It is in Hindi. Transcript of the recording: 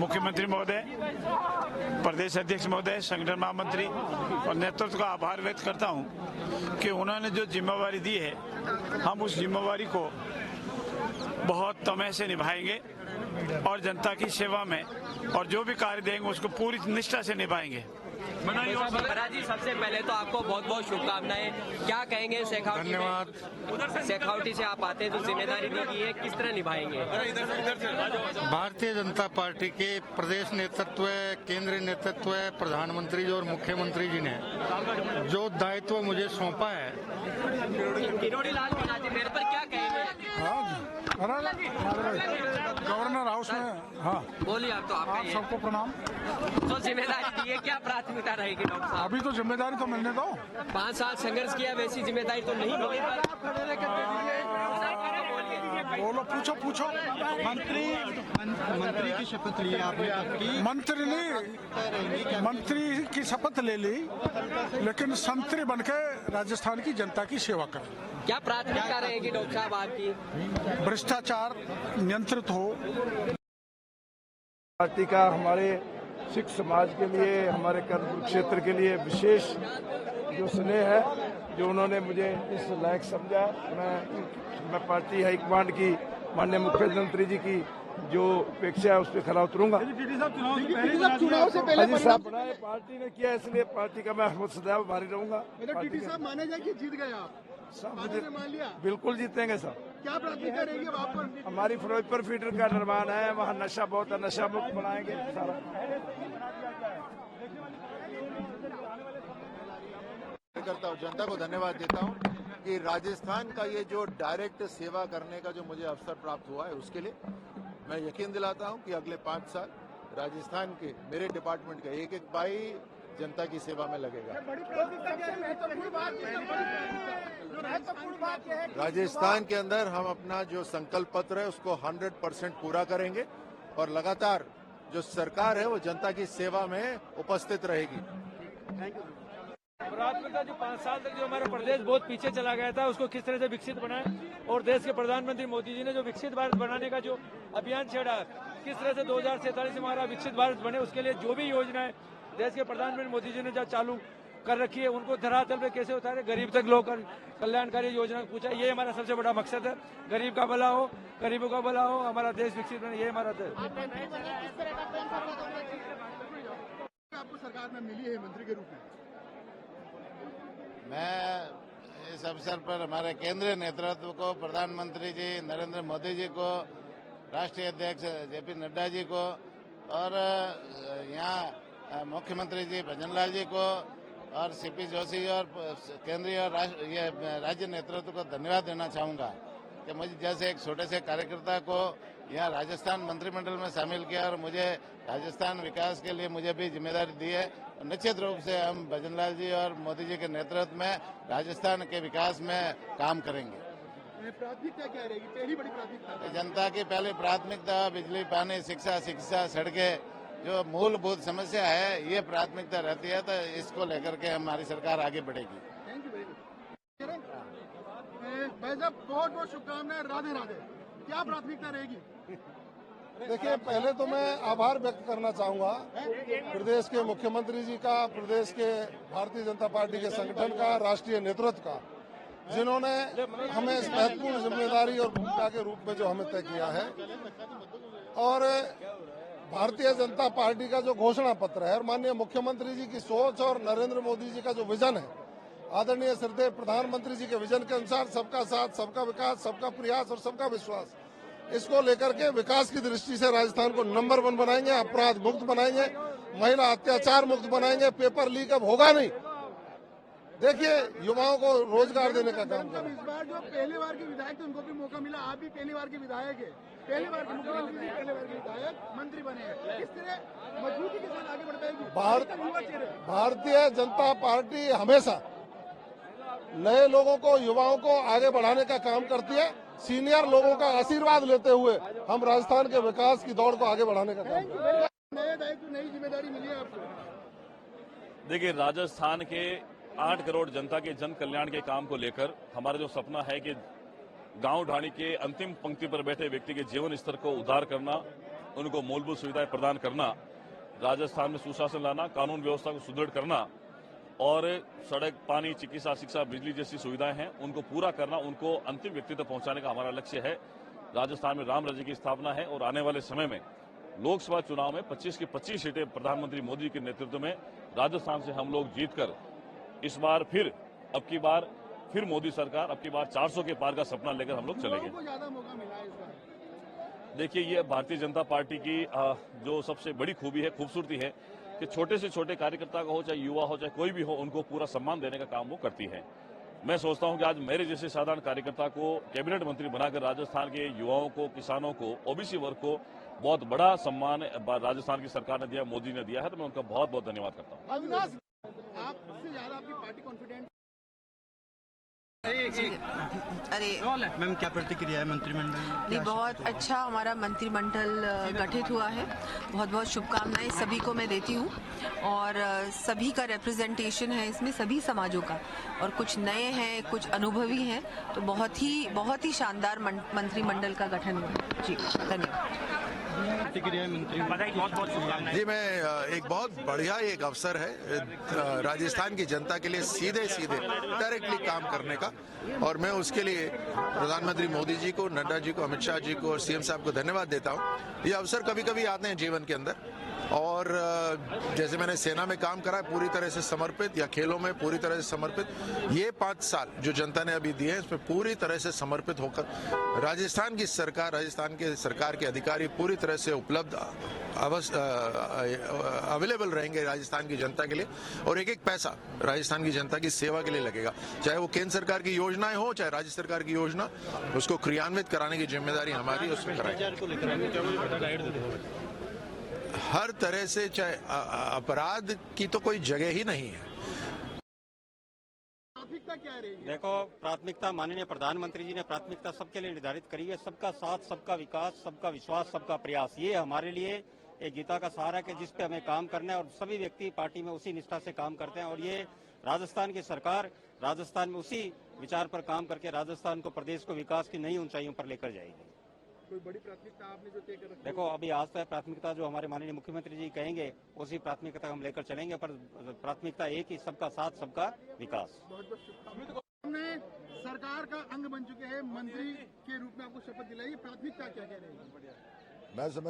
मुख्यमंत्री महोदय, प्रदेश अध्यक्ष महोदय, संगठन महामंत्री और नेतृत्व का आभार व्यक्त करता हूं कि उन्होंने जो जिम्मेवारी दी है, हम उस जिम्मेवारी को बहुत तमह से निभाएंगे और जनता की सेवा में और जो भी कार्य देंगे उसको पूरी निष्ठा से निभाएंगे। जी, सबसे पहले तो आपको बहुत बहुत शुभकामनाएं। क्या कहेंगे शेखावटी? धन्यवाद। शेखावटी से आप आते हैं, जो जिम्मेदारी दी गई है किस तरह निभाएंगे? भारतीय जनता पार्टी के प्रदेश नेतृत्व, केंद्रीय नेतृत्व, प्रधानमंत्री जी और मुख्यमंत्री जी ने जो दायित्व मुझे सौंपा है, किरोड़ी लाल मीणा जी, मेरे पर क्या कहेंगे? गवर्नर हाउस में। हाँ बोलिए, आप तो आपका सबको प्रणाम। तो जिम्मेदारी दी है, क्या प्राथमिकता रहेगी डॉक्टर साहब? अभी तो जिम्मेदारी तो मिलने दो। 5 साल संघर्ष किया, वैसी जिम्मेदारी तो नहीं मिली। बोलो, पूछो। मंत्री की शपथ ली आपने? मंत्री की शपथ ले ली, लेकिन संतरी बनके राजस्थान की जनता की सेवा कर। क्या प्राथमिकता रहेगी डॉक्टर साहब आपकी? भ्रष्टाचार नियंत्रित हो। पार्टी का हमारे सिख समाज के लिए, हमारे कर्म क्षेत्र के लिए विशेष जो स्नेह है, जो उन्होंने मुझे इस लायक समझा। मैं पार्टी हाईकमांड की, माननीय मुख्यमंत्री जी की जो अपेक्षा है उस पर खरा उतरूंगा। चुनाव से पहले हाजी साहब बनाए, पार्टी ने किया, इसलिए पार्टी का मैं सदैव भारी रहूंगा। टीटी साहब माने जाए कि जीत गए आप? मान लिया? बिल्कुल जीतेंगे साहब। क्या प्राथमिकता रहेगी वहाँ पर? हमारी फिरोजपुर फीडर का निर्माण है, वहाँ नशा बहुत है, नशा मुक्त बनाएंगे सारा। करता हूँ, जनता को धन्यवाद देता हूँ कि राजस्थान का ये जो डायरेक्ट सेवा करने का जो मुझे अवसर प्राप्त हुआ है, उसके लिए मैं यकीन दिलाता हूँ कि अगले 5 साल राजस्थान के मेरे डिपार्टमेंट का एक भाई जनता की सेवा में लगेगा। राजस्थान के अंदर हम अपना जो संकल्प पत्र है उसको 100% पूरा करेंगे और लगातार जो सरकार है वो जनता की सेवा में उपस्थित रहेगी। प्राथमिकता जो 5 साल तक जो हमारा प्रदेश बहुत पीछे चला गया था, उसको किस तरह से विकसित बनाए, और देश के प्रधानमंत्री मोदी जी ने जो विकसित भारत बनाने का जो अभियान छेड़ा, किस तरह से 2047 में हमारा विकसित भारत बने, उसके लिए जो भी योजनाएं देश के प्रधानमंत्री मोदी जी ने जो चालू कर रखी है, उनको धरातल पे कैसे उतारे, गरीब तक लोग कल्याणकारी योजना पूछा। ये हमारा सबसे बड़ा मकसद है, गरीब का भला हो, गरीबों का भला हो, हमारा देश विकसित बने, ये हमारा देश। आपको सरकार में मिली है मंत्री के रूप में? मैं इस अवसर पर हमारे केंद्रीय नेतृत्व को, प्रधानमंत्री जी नरेंद्र मोदी जी को, राष्ट्रीय अध्यक्ष जेपी नड्डा जी को और यहाँ मुख्यमंत्री जी भजनलाल जी को और सीपी जोशी और केंद्रीय और राज्य नेतृत्व को धन्यवाद देना चाहूँगा कि मुझे जैसे एक छोटे से कार्यकर्ता को यहाँ राजस्थान मंत्रिमंडल में शामिल किया और मुझे राजस्थान विकास के लिए मुझे भी जिम्मेदारी दी है। निश्चित रूप से हम भजनलाल जी और मोदी जी के नेतृत्व में राजस्थान के विकास में काम करेंगे। प्राथमिकता क्या रहेगी? पहली बड़ी प्राथमिकता जनता की पहली प्राथमिकता बिजली, पानी, शिक्षा, सड़कें, जो मूलभूत समस्या है, ये प्राथमिकता रहती है, तो इसको लेकर के हमारी सरकार आगे बढ़ेगी। Thank you very much. भाई साहब, बहुत बहुत शुभकामनाएं। राधे राधे। क्या प्राथमिकता रहेगी? देखिए, पहले तो मैं आभार व्यक्त करना चाहूंगा प्रदेश के मुख्यमंत्री जी का, प्रदेश के भारतीय जनता पार्टी के संगठन का, राष्ट्रीय नेतृत्व का, जिन्होंने हमें इस महत्वपूर्ण जिम्मेदारी और भूमिका के रूप में जो हमें तय किया है। और भारतीय जनता पार्टी का जो घोषणा पत्र है और माननीय मुख्यमंत्री जी की सोच और नरेंद्र मोदी जी का जो विजन है, आदरणीय श्रद्धेय प्रधानमंत्री जी के विजन के अनुसार सबका साथ, सबका विकास, सबका प्रयास और सबका विश्वास, इसको लेकर के विकास की दृष्टि से राजस्थान को नंबर 1 बनाएंगे, अपराध मुक्त बनाएंगे, महिला अत्याचार मुक्त बनाएंगे, पेपर लीक अब होगा नहीं। देखिए, युवाओं को रोजगार देने का काम करें। इस बार जो पहली बार के विधायक थे उनको भी मौका मिला, आप भी पहली बार के विधायक है, पहली बार के मुख्यमंत्री जी, पहली बार के विधायक मंत्री बने हैं, किस तरह मजबूती के साथ आगे बढ़ पाएगी? भारतीय जनता पार्टी हमेशा नए लोगों को, युवाओं को आगे बढ़ाने का काम करती है। सीनियर लोगों का आशीर्वाद लेते हुए हम राजस्थान के विकास की दौड़ को आगे बढ़ाने का काम करते हैं। नए दायित्व, नई जिम्मेदारी मिली है आपको। देखिए, राजस्थान के 8 करोड़ जनता के जन कल्याण के काम को लेकर हमारा जो सपना है कि गांव ढाणी के अंतिम पंक्ति पर बैठे व्यक्ति के जीवन स्तर को उद्धार करना, उनको मूलभूत सुविधाएं प्रदान करना, राजस्थान में सुशासन लाना, कानून व्यवस्था को सुदृढ़ करना और सड़क, पानी, चिकित्सा, शिक्षा, बिजली जैसी सुविधाएं हैं उनको पूरा करना, उनको अंतिम व्यक्ति तक पहुंचाने का हमारा लक्ष्य है। राजस्थान में राम राज्य की स्थापना है और आने वाले समय में लोकसभा चुनाव में 25 की 25 सीटें प्रधानमंत्री मोदी के नेतृत्व में राजस्थान से हम लोग जीतकर इस बार अब की बार मोदी सरकार, अब की बार 400 के पार का सपना लेकर हम लोग चलेंगे। को ज्यादा मौका मिला है इस बार। देखिए, ये भारतीय जनता पार्टी की जो सबसे बड़ी खूबी है, खूबसूरती है कि छोटे से छोटे कार्यकर्ता का हो, चाहे युवा हो, चाहे कोई भी हो, उनको पूरा सम्मान देने का काम वो करती है। मैं सोचता हूं कि आज मेरे जैसे साधारण कार्यकर्ता को कैबिनेट मंत्री बनाकर राजस्थान के युवाओं को, किसानों को, ओबीसी वर्ग को बहुत बड़ा सम्मान राजस्थान की सरकार ने दिया, मोदी ने दिया है, तो मैं उनका बहुत बहुत धन्यवाद करता हूँ। अविनाश, आपसे ज्यादा आपकी पार्टी कॉन्फिडेंट। अरे मैम, क्या प्रतिक्रिया है मंत्रिमंडल? नहीं, बहुत अच्छा हमारा मंत्रिमंडल गठित हुआ है। बहुत बहुत शुभकामनाएं सभी को मैं देती हूँ और सभी का रिप्रेजेंटेशन है इसमें, सभी समाजों का, और कुछ नए हैं, कुछ अनुभवी हैं, तो बहुत ही शानदार मंत्रिमंडल का गठन हुआ। जी धन्यवाद। प्रतिक्रिया मंत्री जी, मैं एक बहुत बढ़िया एक अवसर है राजस्थान की जनता के लिए सीधे डायरेक्टली काम करने का, और मैं उसके लिए प्रधानमंत्री मोदी जी को, नड्डा जी को, अमित शाह जी को और सीएम साहब को धन्यवाद देता हूं। ये अवसर कभी कभी आते हैं जीवन के अंदर, और जैसे मैंने सेना में काम करा है पूरी तरह से समर्पित, या खेलों में पूरी तरह से समर्पित, ये 5 साल जो जनता ने अभी दिए हैं इसमें पूरी तरह से समर्पित होकर राजस्थान की सरकार, राजस्थान के सरकार के अधिकारी पूरी तरह से उपलब्ध अवेलेबल रहेंगे राजस्थान की जनता के लिए, और एक एक पैसा राजस्थान की जनता की सेवा के लिए लगेगा। चाहे वो केंद्र सरकार की योजनाएं हो, चाहे राज्य सरकार की योजना, उसको क्रियान्वित कराने की जिम्मेदारी हमारी, उसमें कराएंगे। हर तरह से, चाहे अपराध की तो कोई जगह ही नहीं है। प्राथमिकता क्या रहेगी? देखो, प्राथमिकता माननीय प्रधानमंत्री जी ने प्राथमिकता सबके लिए निर्धारित करी है। सबका साथ, सबका विकास, सबका विश्वास, सबका प्रयास, ये हमारे लिए एक गीता का सहारा है कि जिस पे हमें काम करना है, और सभी व्यक्ति पार्टी में उसी निष्ठा से काम करते हैं, और ये राजस्थान की सरकार राजस्थान में उसी विचार पर काम करके राजस्थान को, प्रदेश को विकास की नई ऊंचाइयों पर लेकर जाएगी। कोई बड़ी प्राथमिकता आपने जो तय कर रखी है? देखो, अभी आज तक प्राथमिकता जो हमारे माननीय मुख्यमंत्री जी कहेंगे उसी प्राथमिकता हम लेकर चलेंगे, पर प्राथमिकता एक ही, सबका साथ, सबका विकास। हमने सरकार का अंग बन चुके हैं, मंत्री के रूप में आपको शपथ दिलाई, प्राथमिकता क्या रहेगी? मैं समझ